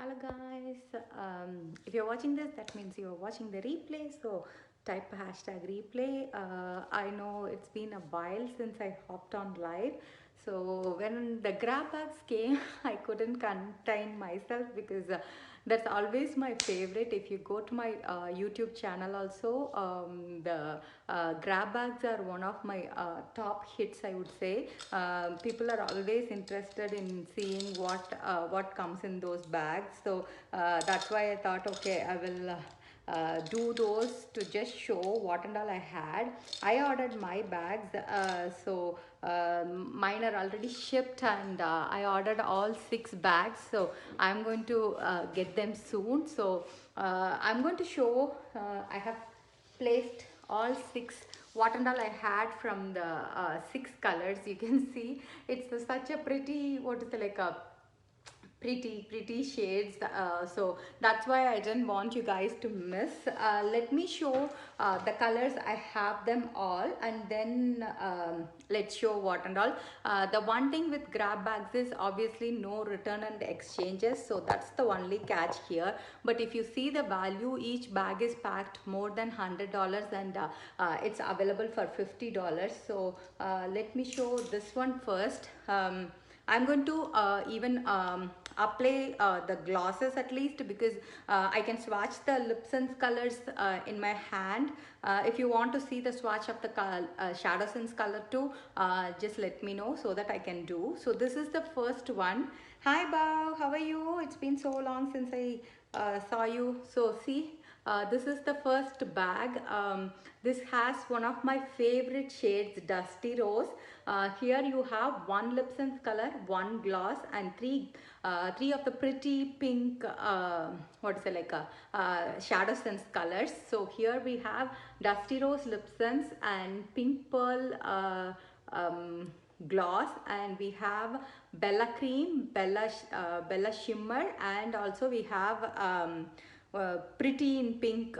Hello guys, if you're watching this, that means you're watching the replay. So type hashtag replay. I know it's been a while since I hopped on live. So when the grab bags came, I couldn't contain myself because that's always my favorite. If you go to my YouTube channel also, the grab bags are one of my top hits, I would say. People are always interested in seeing what comes in those bags. So that's why I thought, okay, I will do those to just show what and all I had. I ordered my bags, so mine are already shipped, and I ordered all 6 bags. So I'm going to get them soon. So I'm going to show. I have placed all 6 what and all I had from the 6 colors. You can see it's such a pretty, what is it, like a pretty shades, so that's why I didn't want you guys to miss. Let me show the colors. I have them all, and then let's show what and all. The one thing with grab bags is obviously no return and exchanges, so that's the only catch here. But if you see the value, each bag is packed more than $100, and it's available for $50. So let me show this one first. I'm going to even apply the glosses at least, because I can swatch the Lipson's colors in my hand. If you want to see the swatch of the Shadow Sense color too, just let me know so that I can do. So this is the first one. Hi Bao, how are you? It's been so long since I saw you. So see, this is the first bag. This has one of my favorite shades, Dusty Rose. Here you have one Lipson's color, one gloss, and three of the pretty pink, what is it, like a Shadow Sense colors. So here we have Dusty Rose Lipson's and Pink Pearl gloss, and we have Bella Cream, Bella Shimmer, and also we have pretty in pink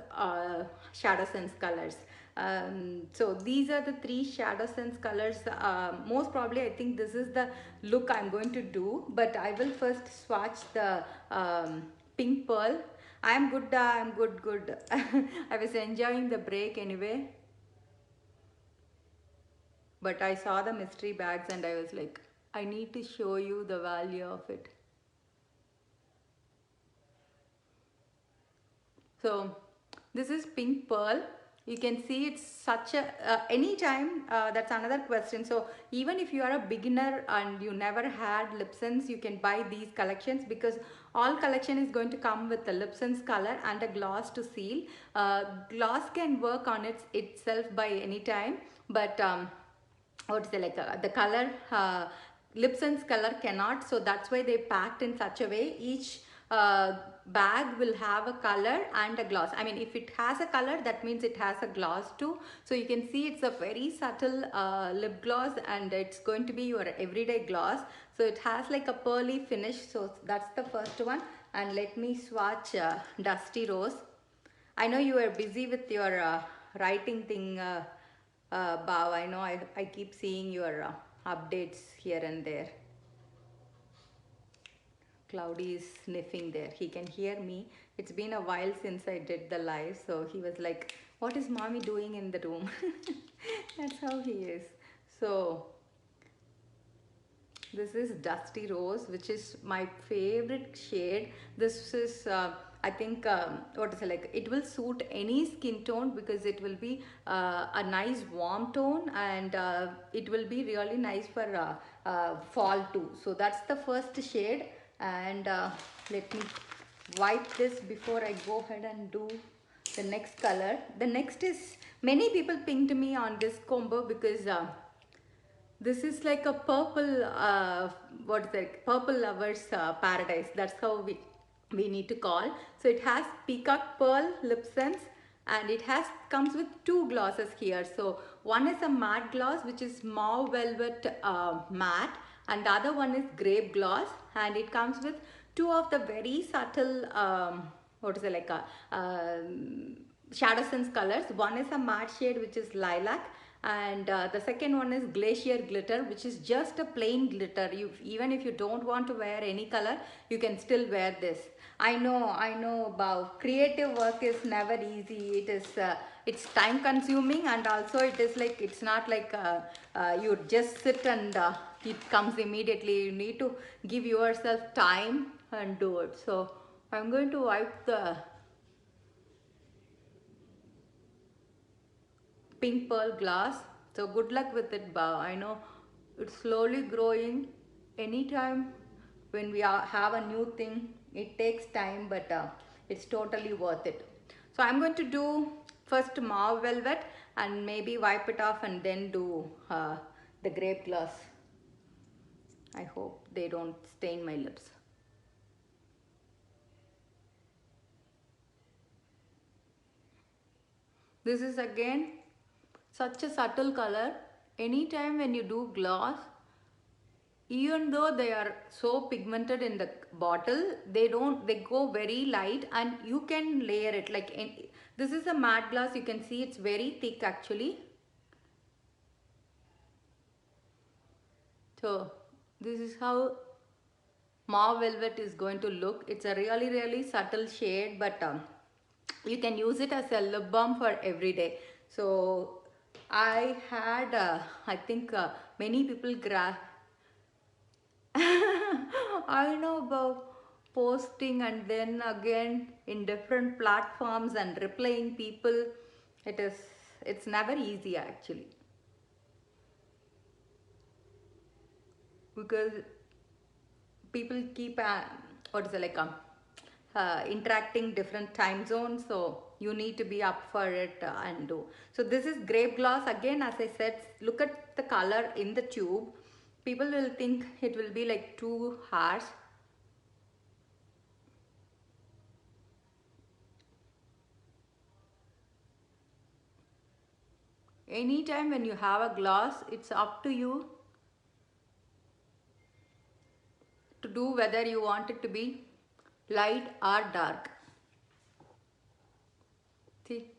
Shadow Sense colors. So these are the 3 Shadow Sense colors. Most probably I think this is the look I'm going to do, but I will first swatch the Pink Pearl. I'm good, I'm good. I was enjoying the break anyway, but I saw the mystery bags and I was like, I need to show you the value of it. So this is Pink Pearl. You can see it's such a anytime, that's another question. So even if you are a beginner and you never had Lipson's, you can buy these collections, because all collection is going to come with the Lipson's color and a gloss to seal. Gloss can work on itself by any time, but what is it, like the color, Lipson's color cannot. So that's why they packed in such a way. Each bag will have a color and a gloss. I mean, if it has a color, that means it has a gloss too. So you can see it's a very subtle lip gloss, and it's going to be your everyday gloss. So it has like a pearly finish. So that's the first one. And let me swatch Dusty Rose. I know you are busy with your writing thing, Bao. I know I keep seeing your updates here and there. Cloudy is sniffing there. He can hear me. It's been a while since I did the live, so he was like, what is mommy doing in the room? That's how he is. So this is Dusty Rose, which is my favorite shade. This is, I think, what is it, like, it will suit any skin tone, because it will be a nice warm tone, and it will be really nice for fall too. So that's the first shade, and let me wipe this before I go ahead and do the next color. The next is, many people pinged me on this combo, because this is like a purple, what is that? Purple lovers paradise. That's how we need to call. So it has Peacock Pearl Lipson's, and it comes with 2 glosses here. So one is a matte gloss, which is mauve velvet matte, and the other one is grape gloss, and it comes with 2 of the very subtle, what is it, like a Shadow Sense colors. One is a matte shade, which is lilac, And the second one is Glacier Glitter, which is just a plain glitter. Even if you don't want to wear any color, you can still wear this. I know about creative work is never easy. It's time consuming, and also it is like, it's not like you just sit and it comes immediately. You need to give yourself time and do it. So I'm going to wipe the pink pearl glass. So good luck with it, Bao. I know it's slowly growing. Anytime when we have a new thing, it takes time, but it's totally worth it. So I'm going to do first mauve velvet and maybe wipe it off and then do the grape gloss. I hope they don't stain my lips. This is again such a subtle color. Anytime when you do gloss, even though they are so pigmented in the bottle, they go very light, and you can layer it like this is a matte glass. You can see it's very thick actually. So this is how mauve velvet is going to look. It's a really subtle shade, but you can use it as a lip balm for every day. So I had I think many people I know about posting and then again in different platforms and replying people. It's never easy actually, because people keep what is it like interacting different time zones, so you need to be up for it and do. So this is grape gloss again. As I said, look at the color in the tube. People will think it will be like too harsh. Anytime when you have a gloss, it's up to you to do whether you want it to be light or dark. See,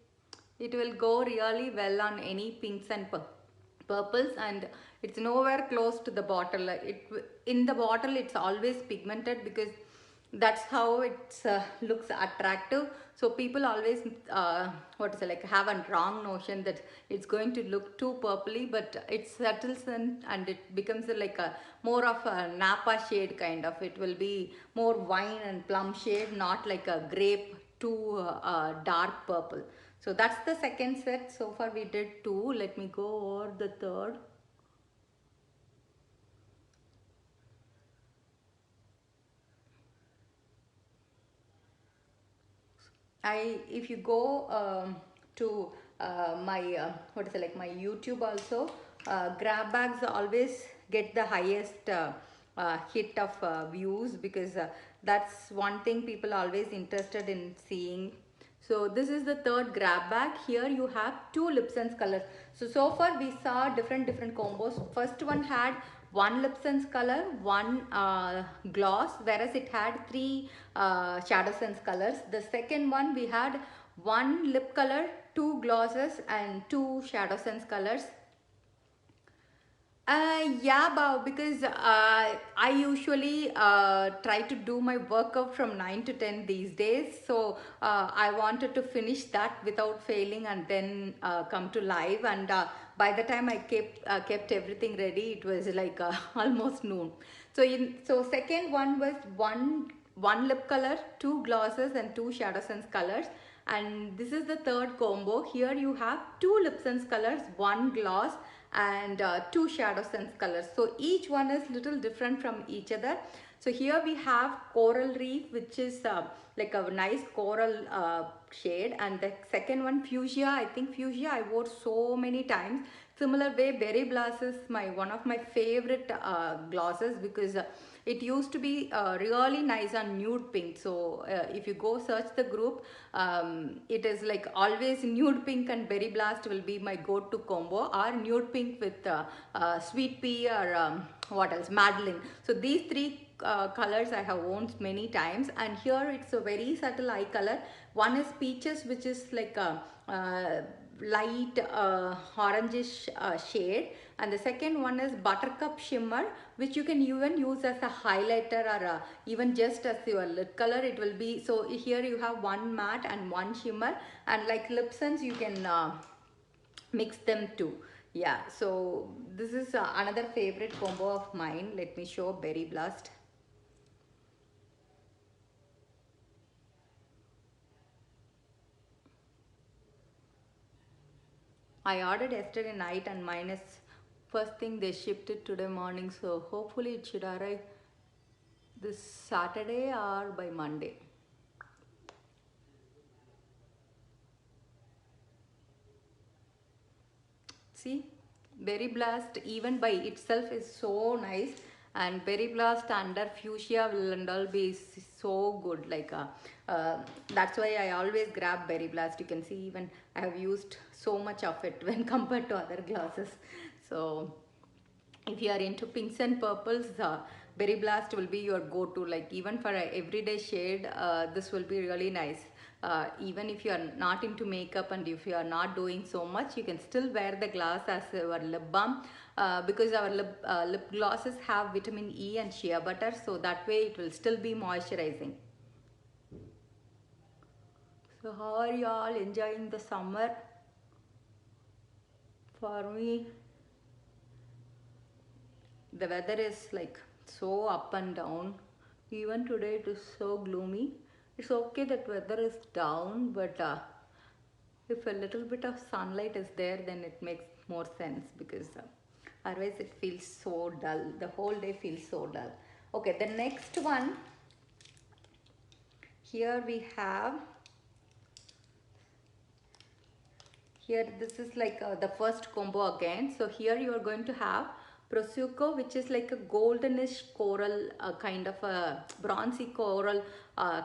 it will go really well on any pinks and purples, and it's nowhere close to the bottle. In the bottle it's always pigmented, because that's how it looks attractive. So people always what is it like, have a wrong notion that it's going to look too purpley, but it settles in and it becomes like a more of a Napa shade kind of. It will be more wine and plum shade, not like a grape too dark purple. So that's the second set. So far we did two. Let me go over the third. If you go to my what is it like, my YouTube also, grab bags always get the highest hit of views, because that's one thing people always interested in seeing. So this is the third grab bag. Here you have two lip sense colors. So far we saw different combos. First one had one lip sense color, one gloss, whereas it had three shadow sense colors. The second one we had one lip color, two glosses and two shadow sense colors. Yeah, Bao, because I usually try to do my workout from 9 to 10 these days. So I wanted to finish that without failing and then come to live. And by the time I kept everything ready, it was like almost noon. So second one was one lip color, two glosses and two shadow sense colors. And this is the third combo. Here you have two lip sense colors, one gloss and two shadow sense colors. So each one is little different from each other. So here we have coral reef, which is like a nice coral shade, and the second one fuchsia. I think fuchsia I wore so many times. Similar way, berry blossom is one of my favorite glosses, because it used to be really nice on nude pink. So if you go search the group, it is like always nude pink and berry blast will be my go-to combo, or nude pink with sweet pea, or what else, Madeline. So these three colors I have worn many times, and here it's a very subtle eye color. One is peaches, which is like a light orangish shade, and the second one is buttercup shimmer, which you can even use as a highlighter or even just as your lip color. It will be, so here you have one matte and one shimmer, and like lip sense you can mix them too. Yeah, so this is another favorite combo of mine. Let me show Berry Blast. I ordered yesterday night and mine is first thing they shipped it today morning, so hopefully it should arrive this Saturday or by Monday. See, Berry Blast even by itself is so nice, and Berry Blast under fuchsia will and all be so good. Like that's why I always grab Berry Blast. You can see even I have used so much of it when compared to other glosses. So if you are into pinks and purples, Berry Blast will be your go-to. Like even for a everyday shade, this will be really nice. Even if you are not into makeup and if you are not doing so much, you can still wear the gloss as your lip balm, because our lip glosses have vitamin E and shea butter, so that way it will still be moisturizing. So how are you all enjoying the summer? For me, the weather is like so up and down. Even today it is so gloomy. It's okay that weather is down, but if a little bit of sunlight is there, then it makes more sense, because otherwise it feels so dull. The whole day feels so dull. Okay, the next one, here we have, here this is like the first combo again. So here you are going to have prosciutto, which is like a goldenish coral, kind of a bronzy coral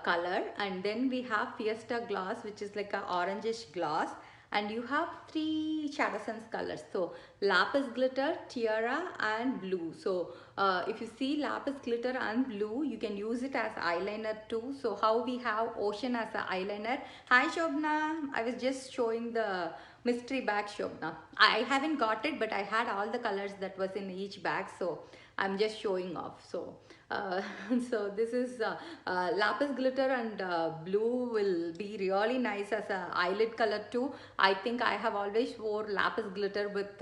color, and then we have fiesta gloss, which is like a orangish gloss, and you have three shadow sense colors. So lapis glitter, tiara and blue. So if you see lapis glitter and blue, you can use it as eyeliner too. So how we have ocean as a eyeliner. Hi Shobna, I was just showing the mystery bag, Shobna. I haven't got it, but I had all the colors that was in each bag, so I'm just showing off. So so this is lapis glitter and blue will be really nice as a eyelid color too. I think I have always wore lapis glitter with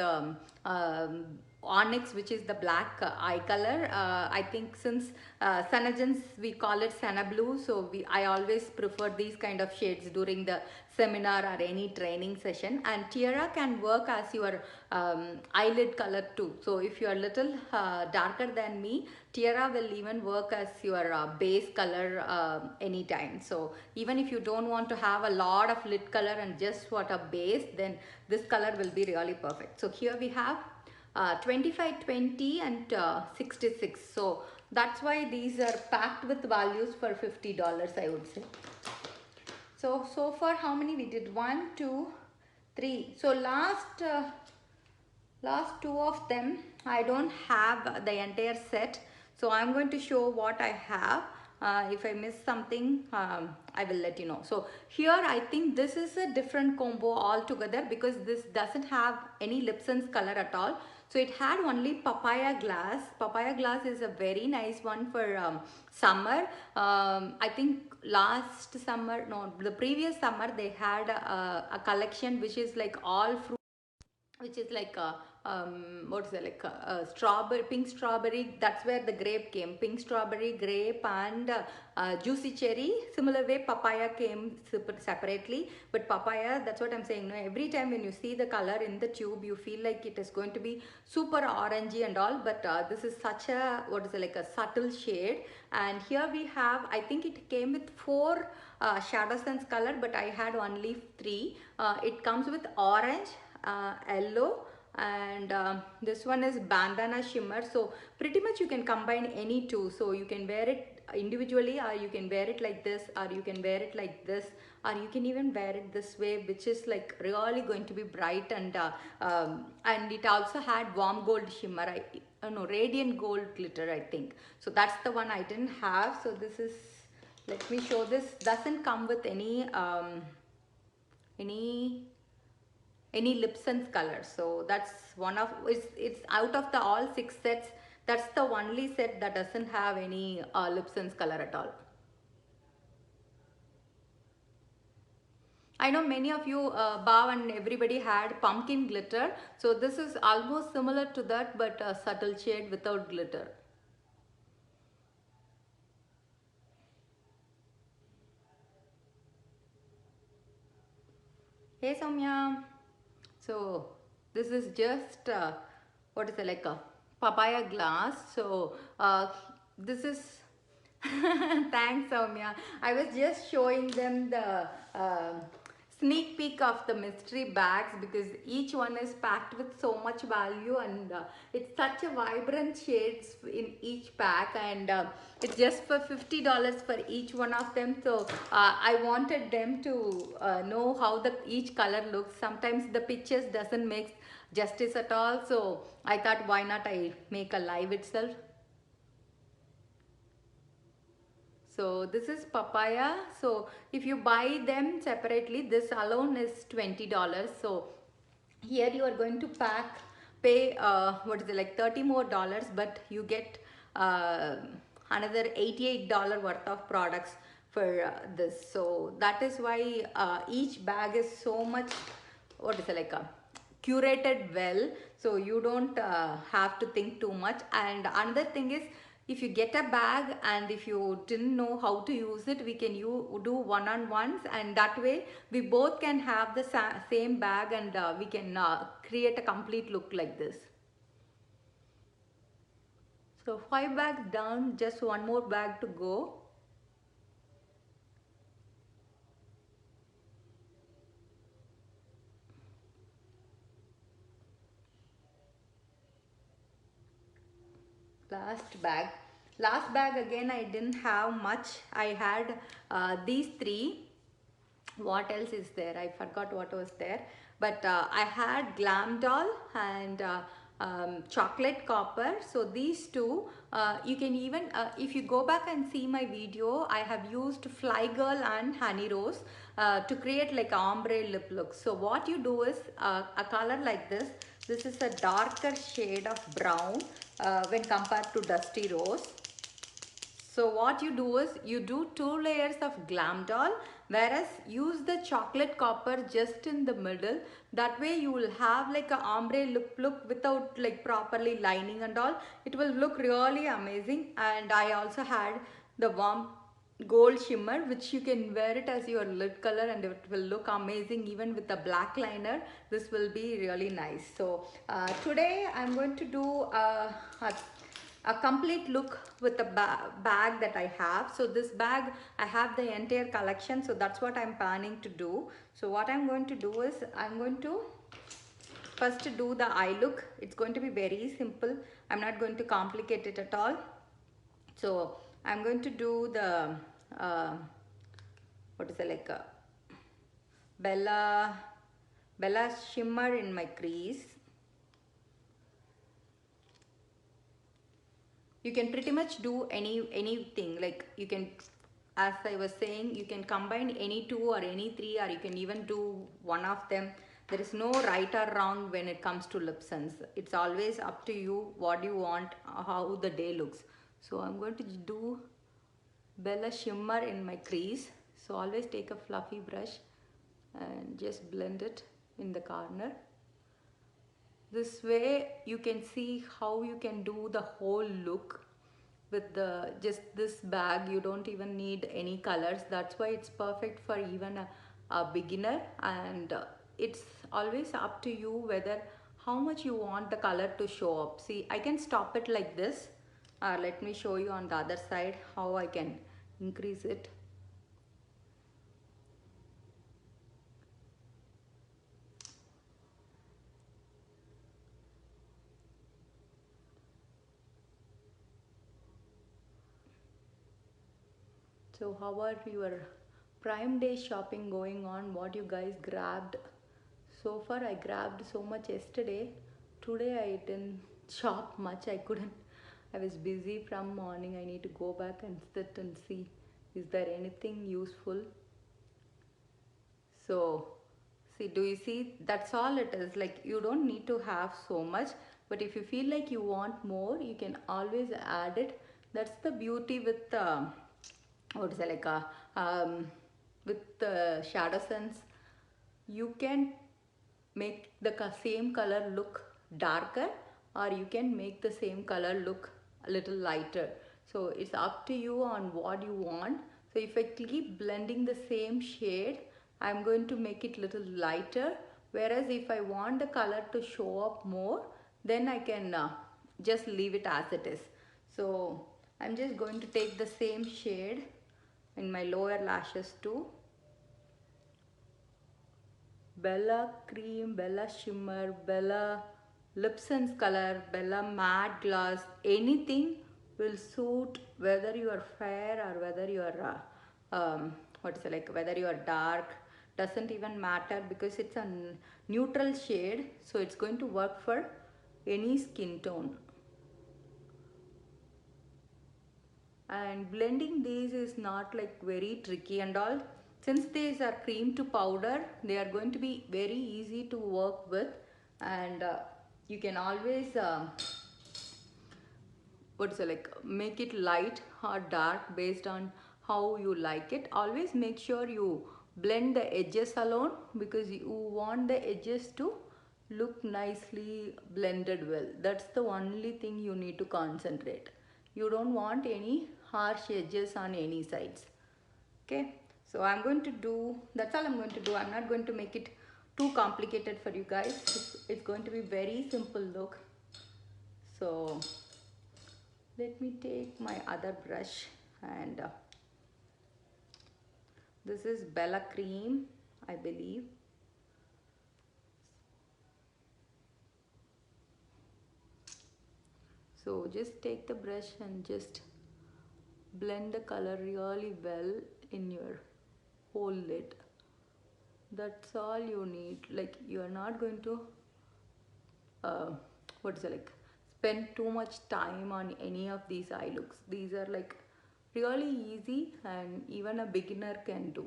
onyx, which is the black eye color. I think since Sanajans we call it Sana blue, so I always prefer these kind of shades during the seminar or any training session. And tiara can work as your eyelid color too. So if you are little darker than me, tiara will even work as your base color anytime. So even if you don't want to have a lot of lid color and just want a base, then this color will be really perfect. So here we have 25, 20 and 66. So that's why these are packed with values for $50, I would say. So far how many we did? 1, 2, 3. So last two of them I don't have the entire set, so I'm going to show what I have. If I miss something, I will let you know. So here I think this is a different combo altogether, because this doesn't have any lip sense color at all. So it had only papaya glass. Papaya glass is a very nice one for summer. I think last summer, no, the previous summer they had a collection which is like all fruit, which is like a what is it, like a strawberry, pink strawberry. That's where the grape came, pink strawberry, grape and juicy cherry. Similar way papaya came separately, but papaya, that's what I'm saying, no, every time when you see the color in the tube you feel like it is going to be super orangey and all, but this is such a, what is it, like a subtle shade. And here we have, I think it came with 4 shadow sense color, but I had only 3. It comes with orange, yellow, and this one is bandana shimmer. So pretty much you can combine any two, so you can wear it individually, or you can wear it like this, or you can wear it like this, or you can even wear it this way, which is like really going to be bright. And it also had warm gold shimmer, no, radiant gold glitter, I think. So that's the one I didn't have. So this is, let me show. This doesn't come with any any Lipson's color. So that's one of, it's out of the all 6 sets, that's the only set that doesn't have any Lipson's color at all. I know many of you, Bow and everybody, had pumpkin glitter. So this is almost similar to that, but a subtle shade without glitter. Hey Soumya. So this is just what is it, like a papaya glass. So this is thanks Soumya. I was just showing them the sneak peek of the mystery bags because each one is packed with so much value, and it's such a vibrant shades in each pack, and it's just for $50 for each one of them. So I wanted them to know how the each color looks. Sometimes the pictures doesn't make justice at all, so I thought why not I make a live itself. So this is papaya. So if you buy them separately, this alone is $20. So here you are going to pay what is it, like 30 more dollars, but you get another $88 worth of products for this. So that is why each bag is so much, what is it, like a curated well, so you don't have to think too much. And another thing is, if you get a bag and if you didn't know how to use it, we can do one-on-ones, and that way we both can have the same bag, and we can create a complete look like this. So 5 bags down, just one more bag to go. Last bag again, I didn't have much. I had these three. What else is there? I forgot what was there, but I had Glam Doll and chocolate copper. So these two, you can even if you go back and see my video, I have used Fly Girl and Honey Rose to create like ombre lip look. So what you do is a color like this is a darker shade of brown when compared to Dusty Rose. So what you do is you do 2 layers of Glam Doll, whereas use the chocolate copper just in the middle. That way you will have like a ombre look without like properly lining and all. It will look really amazing. And I also had the warm gold shimmer, which you can wear it as your lid color, and it will look amazing even with the black liner. This will be really nice. So today I'm going to do a complete look with the bag that I have. So this bag, I have the entire collection, so that's what I'm planning to do. So what I'm going to do is I'm going to first do the eye look. It's going to be very simple. I'm not going to complicate it at all. So I'm going to do the what is it, like a Bella shimmer in my crease. You can pretty much do anything, like you can, as I was saying, you can combine any two or any three, or you can even do one of them. There is no right or wrong when it comes to Lipson's. It's always up to you what you want, how the day looks. So I'm going to do Bella shimmer in my crease. So always take a fluffy brush and just blend it in the corner. This way you can see how you can do the whole look with the just this bag. You don't even need any colors. That's why it's perfect for even a beginner, and it's always up to you whether how much you want the color to show up. See, I can stop it like this. Let me show you on the other side how I can increase it. So how are your Prime Day shopping going on? What you guys grabbed? So far I grabbed so much yesterday. Today I didn't shop much. I couldn't. I was busy from morning. I need to go back and sit and see is there anything useful. So See, do you see? That's all it is. Like, you don't need to have so much, but if you feel like you want more, you can always add it. That's the beauty with what is it like with shadow sense. You can make the same color look darker, or you can make the same color look a little lighter. So it's up to you on what you want. So if I keep blending the same shade, I'm going to make it little lighter, whereas if I want the color to show up more, then I can just leave it as it is. So I'm just going to take the same shade in my lower lashes too. Bella Cream, Bella Shimmer, Bella Lip Sense Color, Bella Matte Gloss, anything will suit whether you are fair or whether you are, what is it like, whether you are dark, doesn't even matter because it's a neutral shade, so it's going to work for any skin tone. And blending these is not like very tricky and all. Since these are cream to powder, they are going to be very easy to work with, and you can always what is it like, make it light or dark based on how you like it. Always make sure you blend the edges alone, because you want the edges to look nicely blended well. That's the only thing you need to concentrate. You don't want any harsh edges on any sides. Okay, so I'm going to do, that's all I'm going to do. I'm not going to make it too complicated for you guys. It's going to be very simple look. So let me take my other brush, and this is Bella Cream, I believe. So just take the brush and just blend the color really well in your whole lid. That's all you need. Like, you are not going to uh, what is it like, spend too much time on any of these eye looks. These are like really easy and even a beginner can do.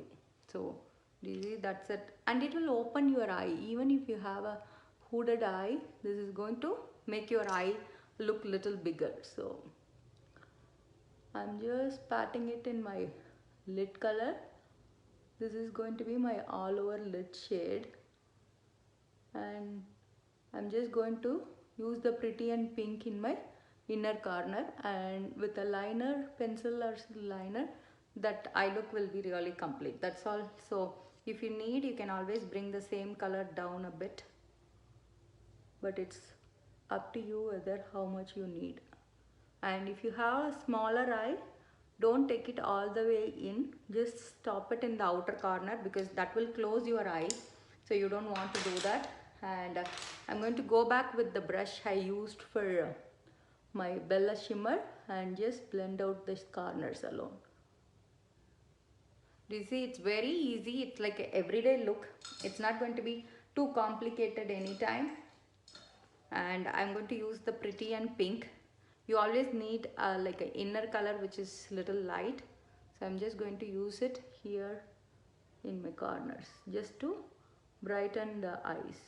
So that's it, and it will open your eye. Even if you have a hooded eye, this is going to make your eye look little bigger. So I'm just patting it in my lid color. This is going to be my all over lid shade, and I'm just going to use the Pretty and Pink in my inner corner, and with a liner, pencil or liner, that eye look will be really complete. That's all. So if you need, you can always bring the same color down a bit, but it's up to you whether how much you need. And if you have a smaller eye, don't take it all the way in, just stop it in the outer corner, because that will close your eye, so you don't want to do that. And I'm going to go back with the brush I used for my Bella Shimmer and just blend out the corners alone. Do you see? It's very easy. It's like an everyday look. It's not going to be too complicated anytime. And I'm going to use the Pretty and Pink. You always need like an inner color which is little light, so I'm just going to use it here in my corners just to brighten the eyes.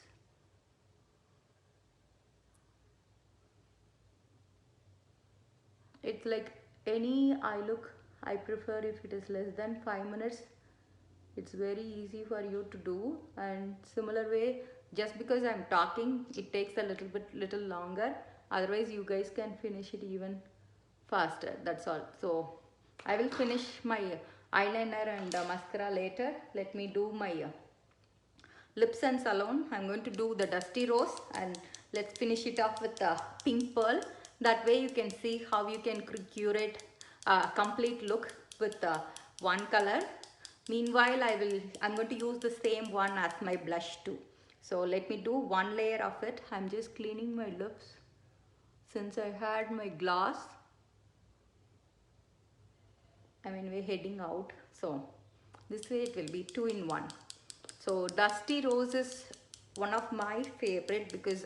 It's like any eye look, I prefer if it is less than 5 minutes. It's very easy for you to do, and similar way, just because I'm talking, it takes a little longer. Otherwise you guys can finish it even faster. That's all. So I will finish my eyeliner and mascara later. Let me do my lip sense alone. I'm going to do the Dusty Rose, and let's finish it off with the Pink Pearl. That way you can see how you can curate a complete look with one color. Meanwhile, I'm going to use the same one as my blush too. So let me do one layer of it. I'm just cleaning my lips since I had my gloss. I mean, we're heading out, so this way it will be 2 in 1. So Dusty Rose is one of my favorite, because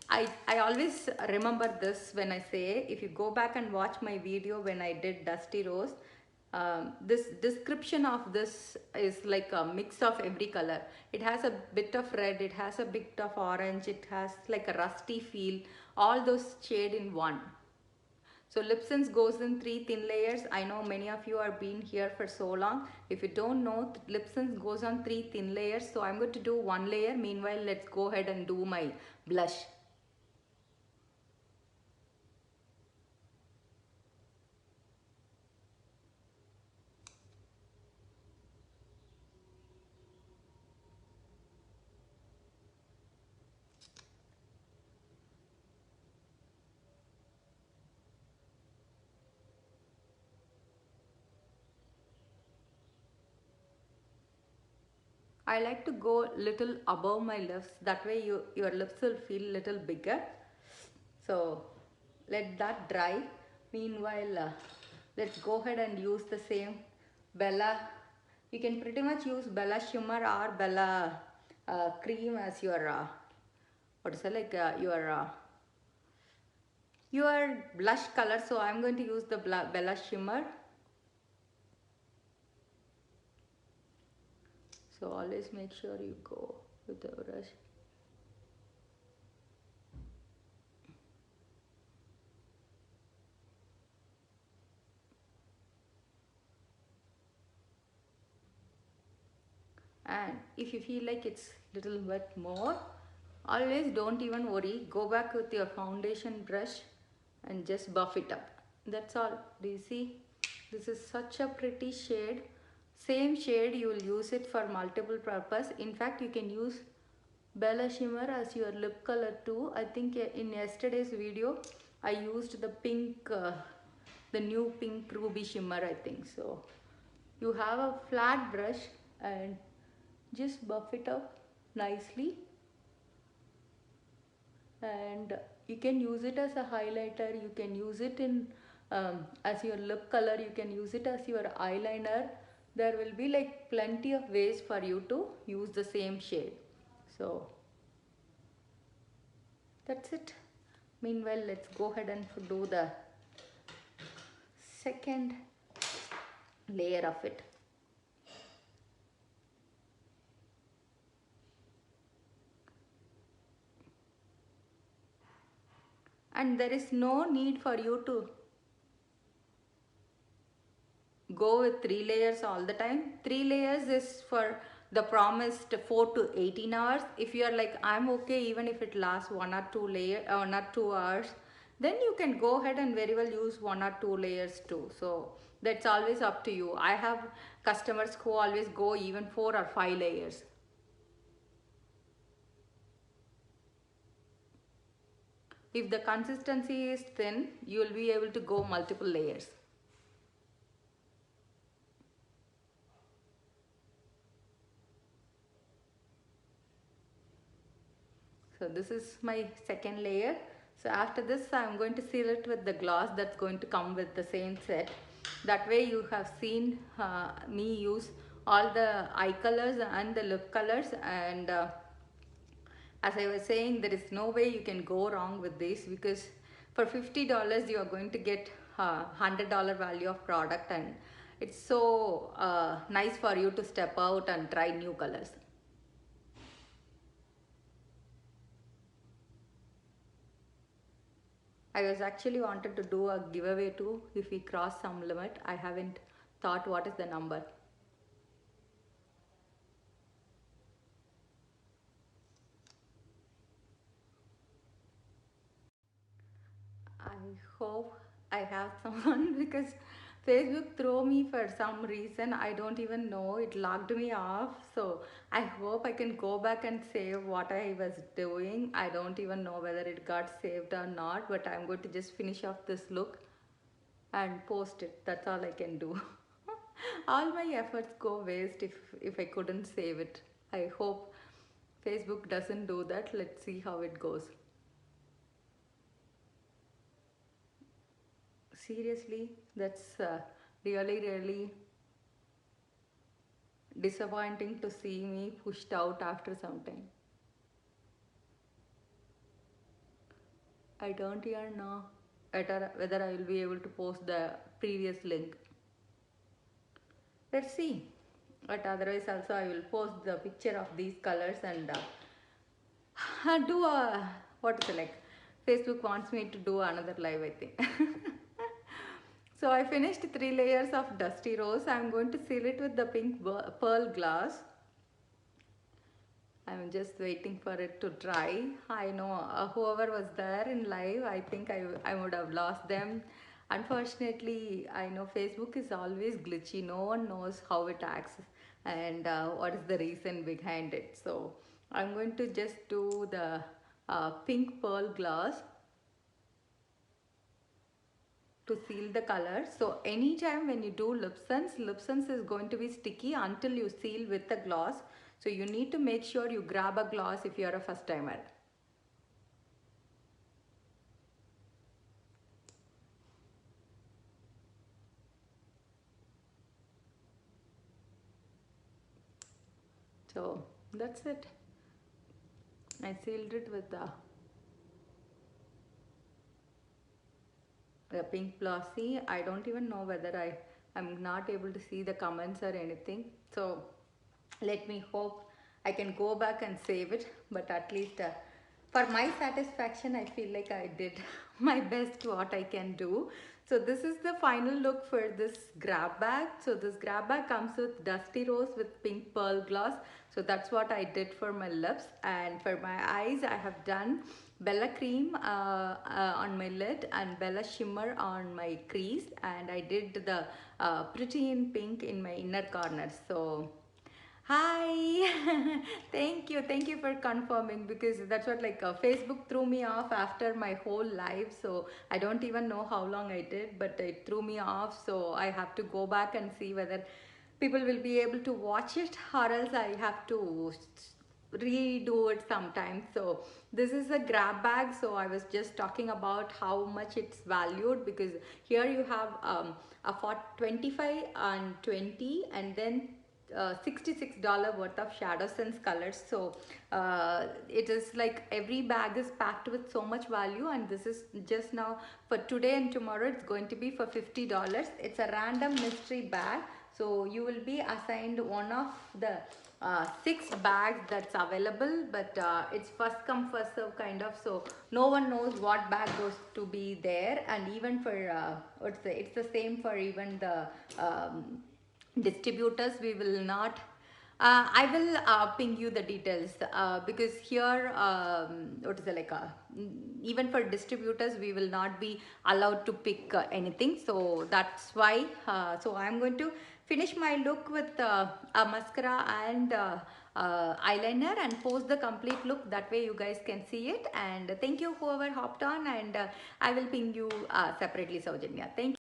I always remember this when I say, if you go back and watch my video when I did Dusty Rose, This description of this is like a mix of every color. It has a bit of red, it has a bit of orange, it has like a rusty feel, all those shade in one. So Lipson's goes in 3 thin layers. I know many of you are been here for so long. If you don't know, Lipson's goes on 3 thin layers. So I'm going to do one layer. Meanwhile, let's go ahead and do my blush. I like to go little above my lips. That way your lips will feel little bigger. So let that dry. Meanwhile, let's go ahead and use the same Bella. You can pretty much use Bella Shimmer or Bella Cream as your what is it, like your blush color. So I'm going to use the Bella Shimmer. So always make sure you go with the brush. And if you feel like it's little bit more, always don't even worry, go back with your foundation brush and just buff it up. That's all. Do you see? This is such a pretty shade. Same shade, you will use it for multiple purpose. In fact, you can use Bella Shimmer as your lip color too. I think in yesterday's video I used the pink, the new pink ruby shimmer, I think. So you have a flat brush and just buff it up nicely, and you can use it as a highlighter, you can use it in as your lip color, you can use it as your eyeliner. There will be like plenty of ways for you to use the same shade. So that's it. Meanwhile, let's go ahead and do the second layer of it. And there is no need for you to go with 3 layers all the time. 3 layers is for the promised 4 to 18 hours. If you are like, I'm okay even if it lasts 1 or 2 hours, then you can go ahead and very well use 1 or 2 layers too. So that's always up to you. I have customers who always go even 4 or 5 layers. If the consistency is thin, you will be able to go multiple layers. So this is my second layer. So after this I'm going to seal it with the gloss that's going to come with the same set. That way you have seen me use all the eye colors and the lip colors, and as I was saying, there is no way you can go wrong with this, because for $50 you are going to get $100 value of product, and it's so nice for you to step out and try new colors. I was actually wanted to do a giveaway too if we cross some limit. I haven't thought what is the number. I hope I have someone because Facebook threw me for some reason. I don't even know. It locked me off. So I hope I can go back and save what I was doing. I don't even know whether it got saved or not, but I'm going to just finish off this look and post it. That's all I can do. All my efforts go waste if I couldn't save it. I hope Facebook doesn't do that. Let's see how it goes. Seriously, that's really disappointing to see me pushed out after some time. I don't even know whether I will be able to post the previous link. let's see. But otherwise also I will post the picture of these colors and do a, what is it like, Facebook wants me to do another live, I think. So I finished 3 layers of Dusty Rose. I'm going to seal it with the pink pearl glass. I'm just waiting for it to dry. I know whoever was there in live, I think I would have lost them. Unfortunately, I know Facebook is always glitchy. No one knows how it acts and what is the reason behind it. So I'm going to just do the pink pearl glass to seal the color. So anytime when you do lip sense is going to be sticky until you seal with the gloss. So you need to make sure you grab a gloss if you are a first timer. So that's it. I sealed it with the pink glossy. I don't even know whether I'm not able to see the comments or anything. So let me hope I can go back and save it, but at least for my satisfaction I feel like I did my best what I can do. So this is the final look for this grab bag. So this grab bag comes with Dusty Rose with pink pearl gloss. So that's what I did for my lips, and for my eyes I have done Bella cream on my lid and Bella shimmer on my crease, and I did the pretty in pink in my inner corner. So hi. Thank you for confirming, because that's what, like, Facebook threw me off after my whole live, so I don't even know how long I did, but it threw me off. So I have to go back and see whether people will be able to watch it, or else I have to redo it sometimes. So this is a grab bag. So I was just talking about how much it's valued, because here you have a 25 and 20, and then $66 worth of Shadow Sense colors. So it is like every bag is packed with so much value, and this is just now for today, and tomorrow it's going to be for $50. It's a random mystery bag. So you will be assigned one of the 6 bags that's available, but it's first come first serve kind of. So no one knows what bag goes to be there, and even for it's the same for even the distributors. We will not I will ping you the details, because here what is it like even for distributors we will not be allowed to pick anything. So that's why so I'm going to finish my look with a mascara and eyeliner and post the complete look. That way you guys can see it. And thank you whoever hopped on, and I will ping you separately, Saujanya. Thank you.